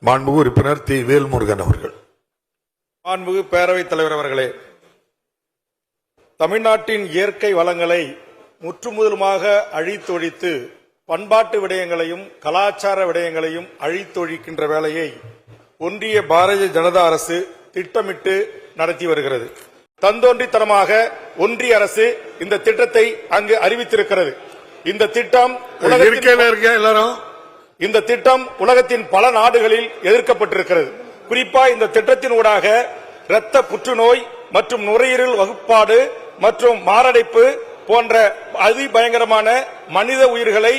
மாண்புமிகு உறுப்பினர் தி. வேல்முருகன் அவர்கள். மாண்புமிகு பேரவைத் தலைவர் அவர்களே, தமிழ்நாட்டின் இயற்கை வளங்களை முற்றுமுதலுமாக அழித்தொழித்து பண்பாட்டு விடயங்களையும் கலாச்சார விடயங்களையும் அழித்தொழிக்கின்ற வேலையை ஒன்றிய பாரதிய ஜனதா அரசு திட்டமிட்டு நடத்தி வருகிறது. தந்தோன்றித்தனமாக ஒன்றிய அரசு இந்த திட்டத்தை அங்கு அறிவித்திருக்கிறது. இந்த திட்டம் உலகத்தின் பல நாடுகளில் எதிர்க்கப்பட்டிருக்கிறது. குறிப்பா இந்த திட்டத்தின் ஊடாக இரத்த புற்றுநோய் மற்றும் நுரையீரல் வகுப்பாடு மற்றும் மாரடைப்பு போன்ற அதிபயங்கரமான மனித உயிர்களை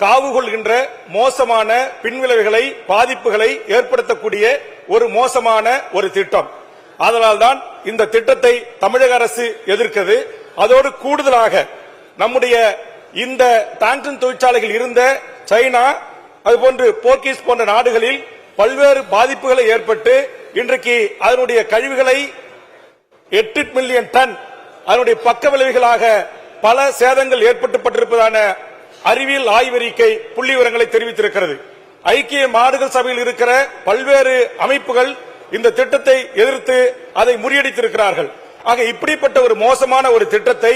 காவு கொள்கின்ற மோசமான பின்விளைவுகளை பாதிப்புகளை ஏற்படுத்தக்கூடிய ஒரு மோசமான ஒரு திட்டம். அதனால்தான் இந்த திட்டத்தை தமிழக அரசு எதிர்க்கிறது. அதோடு கூடுதலாக நம்முடைய இந்த டான்டன் தொழிற்சாலைகள் இருந்த சைனா அதுபோன்று போர்க்கீஸ் போன்ற நாடுகளில் பல்வேறு பாதிப்புகளை ஏற்பட்டு இன்றைக்கு அதனுடைய கழிவுகளை 8 மில்லியன் டன் அதனுடைய பக்க விளைவுகளாக பல சேதங்கள் ஏற்பட்டுப்பட்டிருப்பதான அறிவியல் ஆய்வறிக்கை புள்ளி விவரங்களை தெரிவித்திருக்கிறது. ஐக்கிய நாடுகள் சபையில் இருக்கிற பல்வேறு அமைப்புகள் இந்த திட்டத்தை எதிர்த்து அதை முறியடித்திருக்கிறார்கள். ஆக இப்படிப்பட்ட ஒரு மோசமான ஒரு திட்டத்தை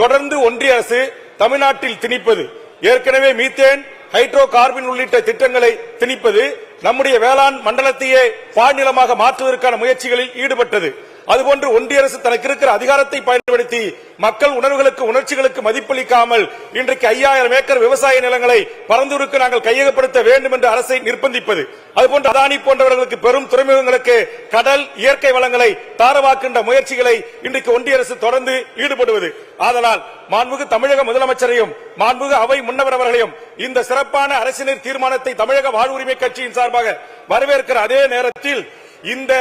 தொடர்ந்து ஒன்றிய அரசு தமிழ்நாட்டில் திணிப்பது, ஏற்கனவே மீத்தேன் ஹைட்ரோ கார்பன் உள்ளிட்ட திட்டங்களை திணிப்பது, நம்முடைய வேளாண் மண்டலத்தையே பாழ்நிலமாக மாற்றுவதற்கான முயற்சிகளில் ஈடுபட்டது. அதுபோன்று ஒன்றிய அரசு தனக்கு இருக்கிற அதிகாரத்தை பயன்படுத்தி மக்கள் உணர்வுகளுக்கு உணர்ச்சிகளுக்கு மதிப்பளிக்காமல் இன்றைக்கு 5000 ஏக்கர் விவசாய நிலங்களை பரந்தூருக்கு நாங்கள் கையகப்படுத்த வேண்டும் என்று அரசை நிர்பந்திப்பது, அதுபோன்று அதானி போன்றவர்களுக்கு பெரும் துறைமுகங்களுக்கு கடல் இயற்கை வளங்களை தாரவாக்கின்ற முயற்சிகளை இன்றைக்கு ஒன்றிய அரசு தொடர்ந்து ஈடுபடுவது. ஆதலால் மாண்புமிகு தமிழக முதலமைச்சரையும் மாண்புமிகு அவை முன்னவர் அவர்களையும் இந்த சிறப்பான அரசினர் தீர்மானத்தை தமிழக வாழ்வுரிமை கட்சியின் சார்பாக வரவேற்கிற அதே நேரத்தில் இந்த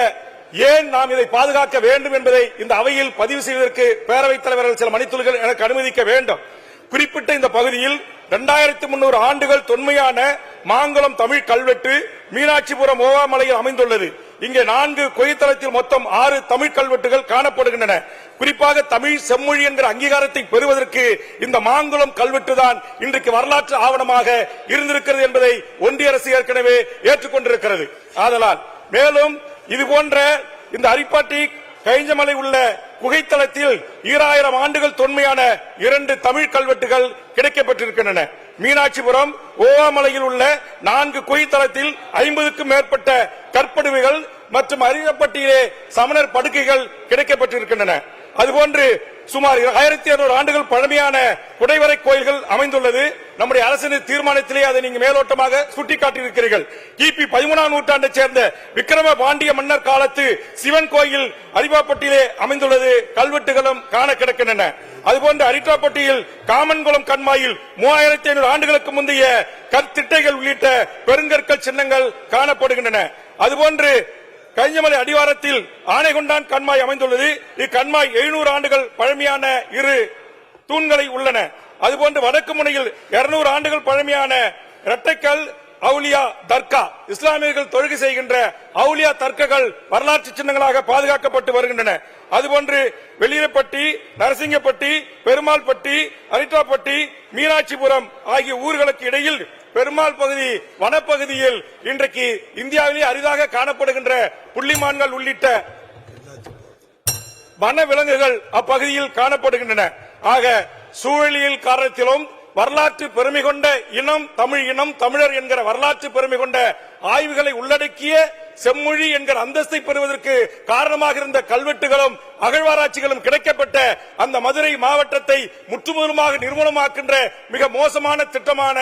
ஏன் நாம் இதை பாதுகாக்க வேண்டும் என்பதை இந்த அவையில் பதிவு செய்வதற்கு பேரவைத் தலைவர்கள் சில மணித்துளிகள் எனக்கு அனுமதிக்க வேண்டும். குறிப்பிட்ட இந்த பகுதியில் 2300 ஆண்டுகள் தொன்மையான மாங்குளம் தமிழ் கல்வெட்டு மீனாட்சிபுரம் ஓவாமலையில் அமைந்துள்ளது. இங்கே 4 கொய்தளத்தில் மொத்தம் 6 தமிழ் கல்வெட்டுகள் காணப்படுகின்றன. குறிப்பாக தமிழ் செம்மொழி என்கிற அங்கீகாரத்தை பெறுவதற்கு இந்த மாங்குளம் கல்வெட்டு தான் இன்றைக்கு வரலாற்று ஆவணமாக இருந்திருக்கிறது என்பதை ஒன்றிய அரசு ஏற்கனவே ஏற்றுக்கொண்டிருக்கிறது. ஆதலால் மேலும் இதுபோன்ற இந்த அரிப்பாட்டி கைஞ்சமலை உள்ள குகைத்தளத்தில் 2000 ஆண்டுகள் தொன்மையான 2 தமிழ் கல்வெட்டுகள் கிடைக்கப்பட்டிருக்கின்றன. மீனாட்சிபுரம் ஓவாமலையில் உள்ள 4 குகைத்தளத்தில் 50க்கும் மேற்பட்ட கற்படுவைகள் மற்றும் அரிப்பட்டியிலே சமணர் படுக்கைகள் கிடைக்கப்பட்டிருக்கின்றன. அதுபோன்று சுமார் 1200 ஆண்டுகள் பழமையான குடைவரை கோயில்கள் அமைந்துள்ளது. நம்முடைய அரசின் தீர்மானத்திலே அதை நீங்க மேலோட்டமாக சுட்டிக்காட்டியிருக்கிறீர்கள். கிபி 13ஆம் நூற்றாண்டைச் சேர்ந்த விக்ரம பாண்டிய மன்னர் காலத்து சிவன் கோயில் அரிவாப்பட்டியிலே அமைந்துள்ளது. கல்வெட்டுகளும் காண கிடக்கின்றன. அதுபோன்று அரிட்டாப்பட்டியில் காமன்குளம் கண்மாயில் 3500 ஆண்டுகளுக்கு முந்தைய கற்திட்டைகள் உள்ளிட்ட பெருங்கற்கள் சின்னங்கள் காணப்படுகின்றன. அதுபோன்று கைஞ்சமலை அடிவாரத்தில் ஆனைகொண்டான் கண்மாய் அமைந்துள்ளது. இக்கண்மாய் 700 ஆண்டுகள் பழமையான 2 தூண்களை உள்ளன. அதுபோன்று வடக்கு முனையில் 200 ஆண்டுகள் பழமையான இரட்டைக்கல் அவுலியா தர்கா, இஸ்லாமியர்கள் தொழுகை செய்கின்ற அவுலியா தர்காக்கள் வரலாற்று சின்னங்களாக பாதுகாக்கப்பட்டு வருகின்றன. அதுபோன்று வெளியிடப்பட்டி, நரசிங்கப்பட்டி, பெருமாள்பட்டி, அரிட்டாப்பட்டி, மீனாட்சிபுரம் ஆகிய ஊர்களுக்கு இடையில் பெருமாள் பகுதி வனப்பகுதியில் இன்றைக்கு இந்தியாவிலேயே அரிதாக காணப்படுகின்ற புள்ளிமான்கள் உள்ளிட்ட வன விலங்குகள் அப்பகுதியில் காணப்படுகின்றன. ஆக சூழலியல் காரணத்திலும் வரலாற்று பெருமை கொண்ட இனம் தமிழ் இனம் தமிழர் என்கிற வரலாற்று பெருமை கொண்ட ஆய்வுகளை உள்ளடக்கிய செம்மொழி என்கிற அந்தஸ்தை பெறுவதற்கு காரணமாக இருந்த கல்வெட்டுகளும் அகழ்வாராய்ச்சிகளும் கிடைக்கப்பட்ட அந்த மதுரை மாவட்டத்தை முற்றுமுதலுமாக நிர்மூலமாக்கின்ற மிக மோசமான திட்டமான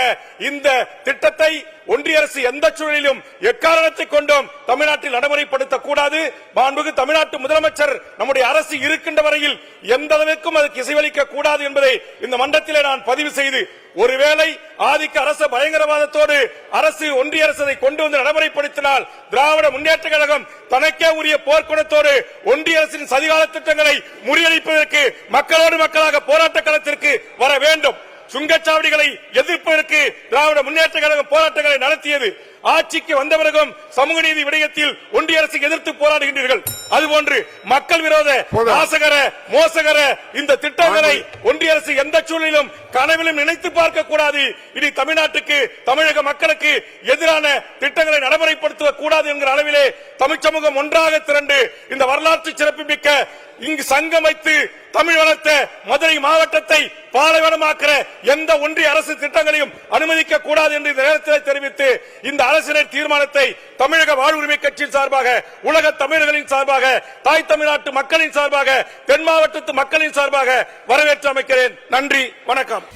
இந்த திட்டத்தை ஒன்றிய அரசு எந்த சூழலிலும் எக்காரணத்தை கொண்டும் தமிழ்நாட்டில் நடைமுறைப்படுத்தக்கூடாது. மாண்புமிகு தமிழ்நாட்டு முதலமைச்சர் நம்முடைய அரசு இருக்கின்ற வரையில் எந்த அளவிற்கும் அதற்கு இசைவளிக்க கூடாது என்பதை இந்த மன்றத்திலே நான் பதிவு செய்து, ஒருவேளை ஆதிக்க அரசு பயங்கரவாதத்தோடு அரசு ஒன்றிய அரசை கொண்டு வந்து நடைமுறைப்படுத்தினால் திராவிட முன்னேற்ற கழகம் தனக்கே உரிய போர்க்குணத்தோடு ஒன்றிய அரசின் சதிகால திட்டங்களை முறியடிப்பதற்கு மக்களோடு மக்களாக போராட்ட களத்திற்கு வர வேண்டும். சுங்கச்சாவடிகளை எதிர்ப்பதற்கு திராவிட முன்னேற்ற கழகம் போராட்டங்களை நடத்தியது. ஆட்சிக்கு வந்த பிறகும் சமூக நீதி விடயத்தில் ஒன்றிய அரசை எதிர்த்து போராடுகின்றீர்கள். அதுபோன்று மக்கள் விரோத நாசகர மோசகர இந்த திட்டங்களை ஒன்றிய அரசு எந்த சூழலிலும் கனவிலும் நினைத்து பார்க்க கூடாது. இனி தமிழ்நாட்டுக்கு தமிழக மக்களுக்கு எதிரான திட்டங்களை நடைமுறைப்படுத்த கூடாது என்கிற அளவிலே தமிழ் சமூகம் ஒன்றாக திரண்டு இந்த வரலாற்று சிறப்புமிக்க இங்கு சங்கம் வைத்து தமிழ் வளர்த்த மதுரை மாவட்டத்தை பாலைவனமாக்கிற எந்த ஒன்றிய அரசு திட்டங்களையும் அனுமதிக்க கூடாது என்று இந்த நேரத்தில் தெரிவித்து இந்த அரசினர் தீர்மானத்தை தமிழக வாழ்வுரிமை கட்சியின் சார்பாக, உலக தமிழர்களின் சார்பாக, தாய் தமிழ்நாட்டு மக்களின் சார்பாக, தென் மாவட்டத்து மக்களின் சார்பாக வரவேற்று அமைக்கிறேன். நன்றி, வணக்கம்.